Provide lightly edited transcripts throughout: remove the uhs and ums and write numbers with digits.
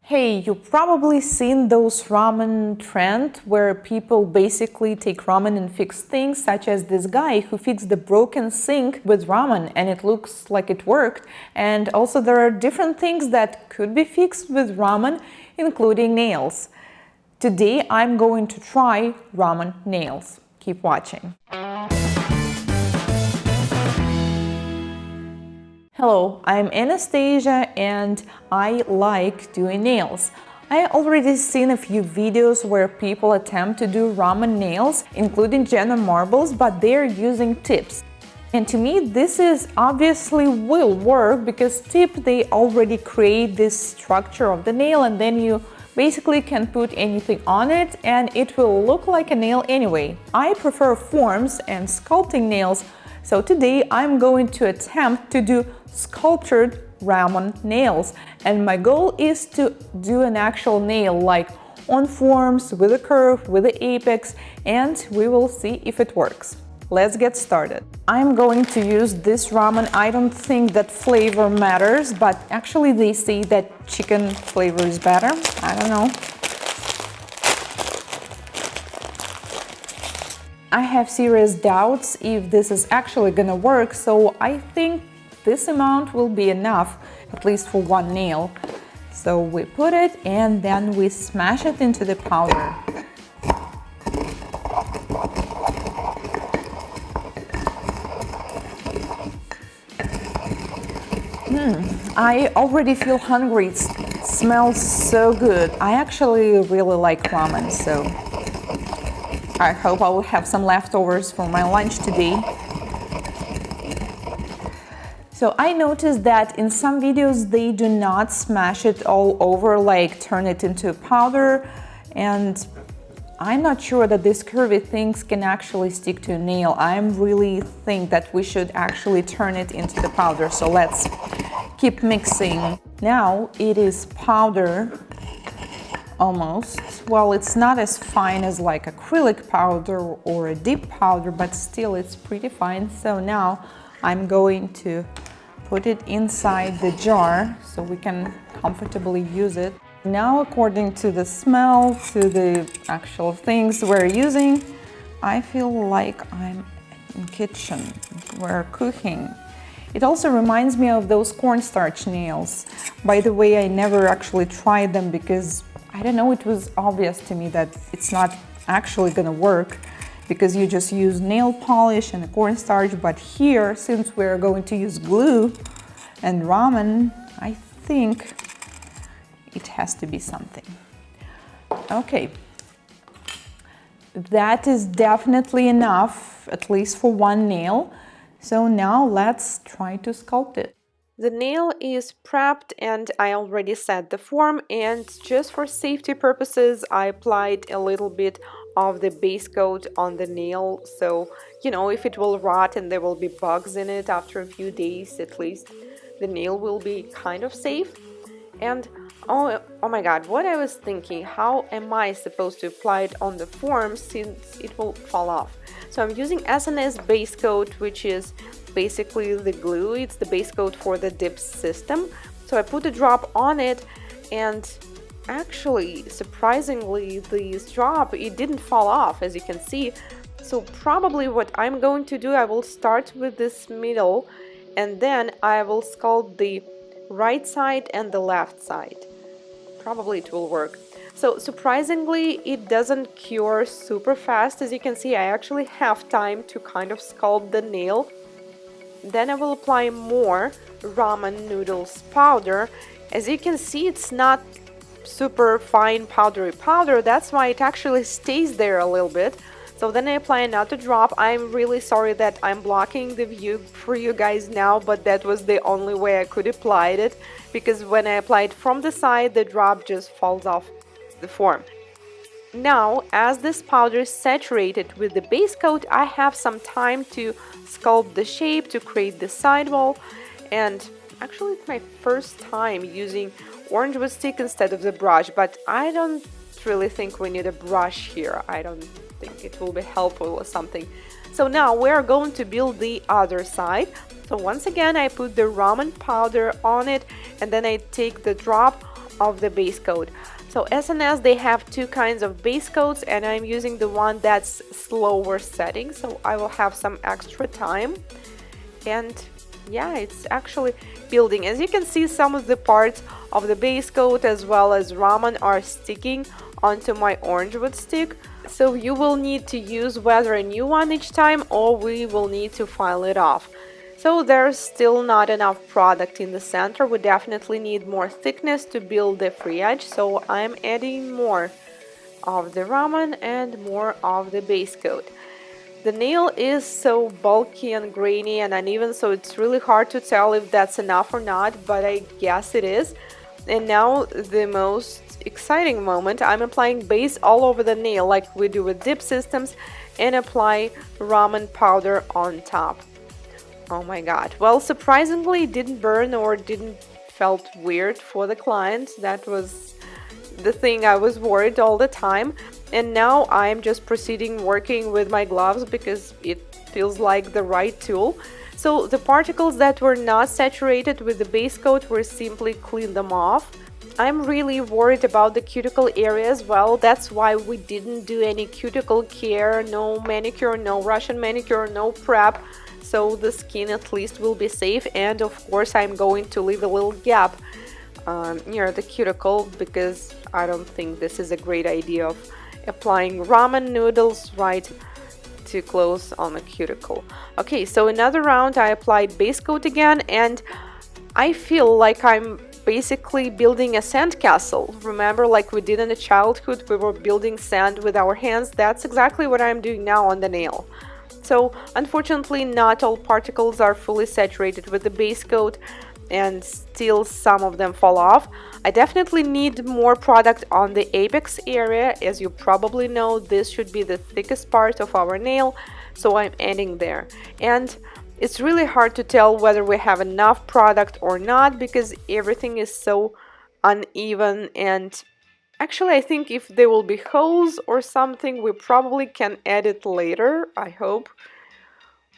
Hey, you've probably seen those ramen trend where people basically take ramen and fix things, such as this guy who fixed the broken sink with ramen and it looks like it worked. And also there are different things that could be fixed with ramen, including nails. Today I'm going to try ramen nails. Keep watching. Hello, I'm Anastasia and I like doing nails. I already seen a few videos where people attempt to do ramen nails, including Jenna marbles, but they're using tips. And to me, this is obviously will work because tip, they already create this structure of the nail and then you basically can put anything on it and it will look like a nail anyway. I prefer forms and sculpting nails. So today I'm going to attempt to do sculptured ramen nails, and my goal is to do an actual nail like on forms with a curve, with the apex, and we will see if it works. Let's get started. I'm going to use this ramen. I don't think that flavor matters, but actually they say that chicken flavor is better. I don't know. I have serious doubts if this is actually gonna work, so I think this amount will be enough, at least for one nail. So we put it and then we smash it into the powder. I already feel hungry. It smells so good. I actually really like ramen, so I hope I will have some leftovers for my lunch today. So I noticed that in some videos they do not smash it all over, like turn it into powder, and I'm not sure that these curvy things can actually stick to a nail. I really think that we should actually turn it into the powder, so let's keep mixing. Now it is powder. Almost. Well, it's not as fine as like acrylic powder or a deep powder, but still it's pretty fine. So now I'm going to put it inside the jar so we can comfortably use it. Now, according to the smell, to the actual things we're using, I feel like I'm in kitchen. We're cooking. It also reminds me of those cornstarch nails. By the way, I never actually tried them because I don't know, it was obvious to me that it's not actually gonna work because you just use nail polish and cornstarch, but here, since we're going to use glue and ramen, I think it has to be something. Okay, that is definitely enough, at least for one nail. So now let's try to sculpt it. The nail is prepped and I already set the form, and just for safety purposes I applied a little bit of the base coat on the nail, so you know, if it will rot and there will be bugs in it after a few days, at least the nail will be kind of safe. And oh my god, what I was thinking, how am I supposed to apply it on the form since it will fall off? So I'm using SNS base coat, which is basically the glue. It's the base coat for the dip system. So I put a drop on it, and actually, surprisingly, this drop, it didn't fall off, as you can see. So probably what I'm going to do, I will start with this middle, and then I will sculpt the right side and the left side. Probably it will work. So surprisingly, it doesn't cure super fast. As you can see, I actually have time to kind of sculpt the nail. Then I will apply more ramen noodles powder. As you can see, it's not super fine powdery powder. That's why it actually stays there a little bit. So then I apply another drop. I'm really sorry that I'm blocking the view for you guys now, but that was the only way I could apply it, because when I apply it from the side, the drop just falls off the form. Now, as this powder is saturated with the base coat, I have some time to sculpt the shape, to create the sidewall. And actually, it's my first time using orange wood stick instead of the brush, but I don't really think we need a brush here. I don't think it will be helpful or something. So now we're going to build the other side. So once again, I put the ramen powder on it, and then I take the drop of the base coat. So SNS, they have two kinds of base coats, and I'm using the one that's slower setting, so I will have some extra time. And yeah, it's actually building. As you can see, some of the parts of the base coat as well as ramen are sticking onto my orange wood stick, so you will need to use whether a new one each time, or we will need to file it off. So there's still not enough product in the center. We definitely need more thickness to build the free edge, so I'm adding more of the ramen and more of the base coat. The nail is so bulky and grainy and uneven, so it's really hard to tell if that's enough or not, but I guess it is. And now the most exciting moment, I'm applying base all over the nail like we do with dip systems, and apply ramen powder on top. Oh my god. Well, surprisingly, it didn't burn or didn't felt weird for the client. That was the thing I was worried all the time. And now I'm just proceeding working with my gloves because it feels like the right tool. So the particles that were not saturated with the base coat, we simply clean them off. I'm really worried about the cuticle area as well. That's why we didn't do any cuticle care, no manicure, no Russian manicure, no prep. So the skin at least will be safe, and of course I'm going to leave a little gap near the cuticle because I don't think this is a great idea of applying ramen noodles right too close on the cuticle. Okay, so another round I applied base coat again, and I feel like I'm basically building a sand castle. Remember, like we did in the childhood, we were building sand with our hands. That's exactly what I'm doing now on the nail. So unfortunately, not all particles are fully saturated with the base coat, and still some of them fall off. I definitely need more product on the apex area. As you probably know, this should be the thickest part of our nail, so I'm adding there. And it's really hard to tell whether we have enough product or not because everything is so uneven, and actually, I think if there will be holes or something, we probably can add it later, I hope.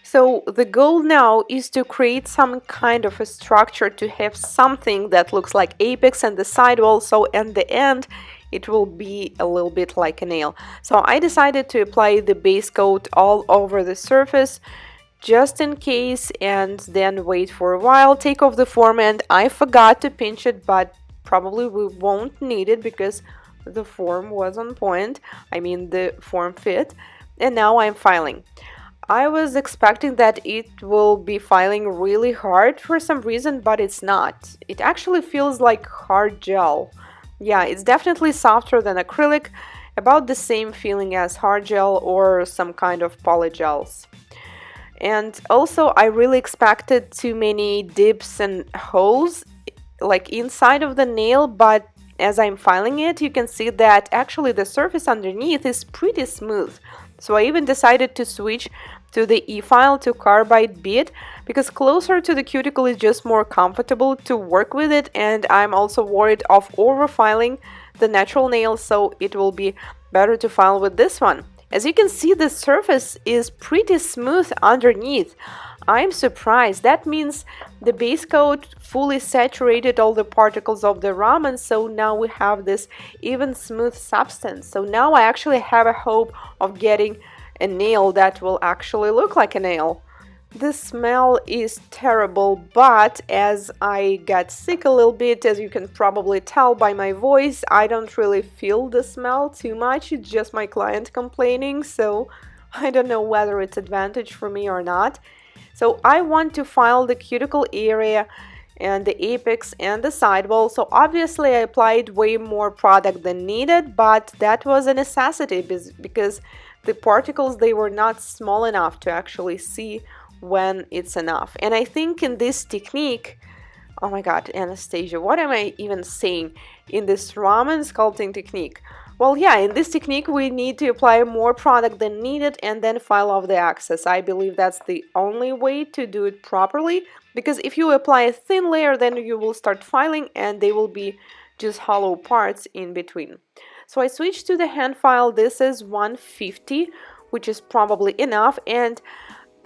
So the goal now is to create some kind of a structure to have something that looks like apex and the sidewall, so in the end it will be a little bit like a nail. So I decided to apply the base coat all over the surface just in case, and then wait for a while, take off the form, and I forgot to pinch it, but probably we won't need it because the form was on point. I mean, the form fit. And now I'm filing. I was expecting that it will be filing really hard for some reason, but it's not. It actually feels like hard gel. Yeah, it's definitely softer than acrylic, about the same feeling as hard gel or some kind of polygels. And also, I really expected too many dips and holes like inside of the nail, but as I'm filing it, you can see that actually the surface underneath is pretty smooth. So I even decided to switch to the E-file to carbide bead because closer to the cuticle is just more comfortable to work with it, and I'm also worried of over-filing the natural nail, so it will be better to file with this one. As you can see, the surface is pretty smooth underneath. I'm surprised. That means the base coat fully saturated all the particles of the ramen, so now we have this even smooth substance. So now I actually have a hope of getting a nail that will actually look like a nail. The smell is terrible, but as I got sick a little bit, as you can probably tell by my voice, I don't really feel the smell too much. It's just my client complaining, so I don't know whether it's advantage for me or not. So I want to file the cuticle area and the apex and the sidewall. So obviously I applied way more product than needed, but that was a necessity because the particles, they were not small enough to actually see when it's enough. And I think in this technique, oh my god, Anastasia, what am I even saying? In this ramen sculpting technique, well, yeah, in this technique we need to apply more product than needed and then file off the excess. I believe that's the only way to do it properly, because if you apply a thin layer, then you will start filing and they will be just hollow parts in between. So I switched to the hand file. This is 150, which is probably enough. And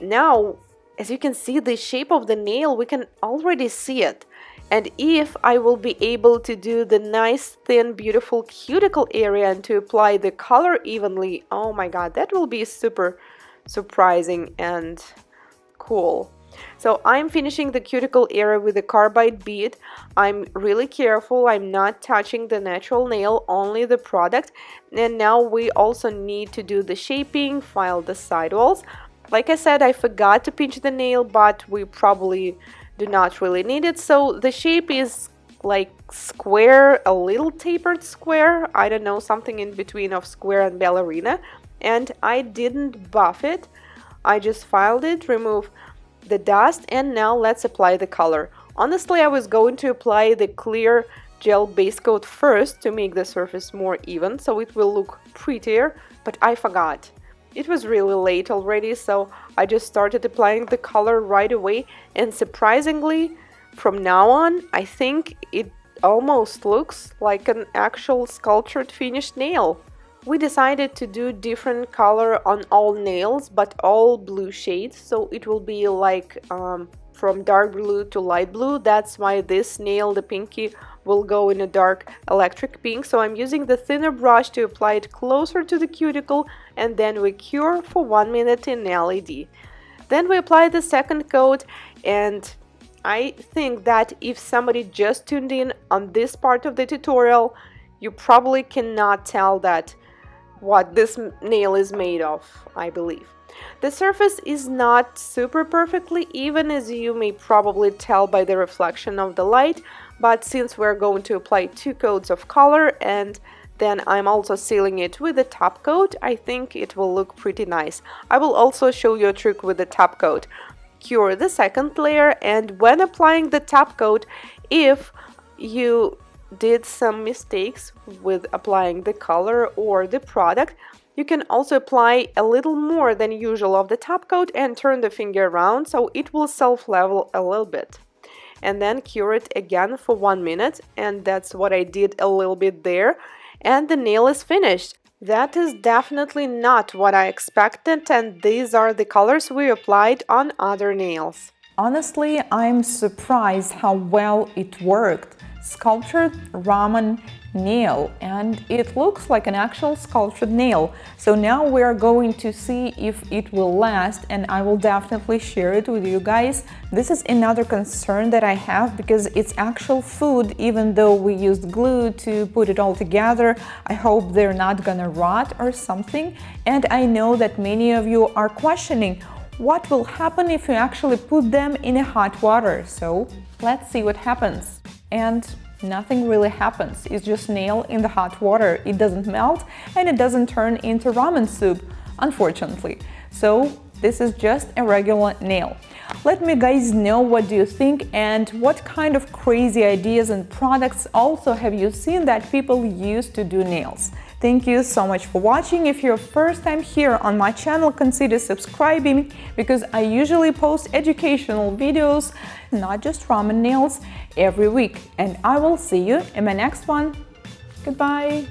now, as you can see, the shape of the nail, we can already see it. And if I will be able to do the nice, thin, beautiful cuticle area and to apply the color evenly, oh my god, that will be super surprising and cool. So I'm finishing the cuticle area with a carbide bead. I'm really careful. I'm not touching the natural nail, only the product. And now we also need to do the shaping, file the sidewalls. Like I said, I forgot to pinch the nail, but we probably do not really need it. So the shape is like square, a little tapered square. I don't know, something in between of square and ballerina. And I didn't buff it. I just filed it, remove the dust, and now let's apply the color. Honestly, I was going to apply the clear gel base coat first to make the surface more even, so it will look prettier, but I forgot. It was really late already, so I just started applying the color right away, and surprisingly, from now on, I think it almost looks like an actual sculptured finished nail. We decided to do different color on all nails, but all blue shades, so it will be like from dark blue to light blue. That's why this nail, the pinky, will go in a dark electric pink. So I'm using the thinner brush to apply it closer to the cuticle, and then we cure for 1 minute in LED. Then we apply the second coat, and I think that if somebody just tuned in on this part of the tutorial, you probably cannot tell that what this nail is made of, I believe. The surface is not super perfectly even, as you may probably tell by the reflection of the light, but since we're going to apply 2 coats of color and then I'm also sealing it with the top coat, I think it will look pretty nice. I will also show you a trick with the top coat. Cure the second layer, and when applying the top coat, if you did some mistakes with applying the color or the product, you can also apply a little more than usual of the top coat and turn the finger around so it will self-level a little bit. And then cure it again for 1 minute, and that's what I did a little bit there, and the nail is finished. That is definitely not what I expected, and these are the colors we applied on other nails. Honestly, I'm surprised how well it worked. Sculptured ramen nail, and it looks like an actual sculptured nail. So now we are going to see if it will last, and I will definitely share it with you guys. This is another concern that I have because it's actual food, even though we used glue to put it all together. I hope they're not gonna rot or something. And I know that many of you are questioning what will happen if you actually put them in a hot water. So let's see what happens. And nothing really happens. It's just nail in the hot water. It doesn't melt and it doesn't turn into ramen soup, unfortunately. So this is just a regular nail. Let me guys know what do you think and what kind of crazy ideas and products also have you seen that people use to do nails. Thank you so much for watching. If you're first time here on my channel, consider subscribing because I usually post educational videos, not just ramen nails, every week. And I will see you in my next one. Goodbye.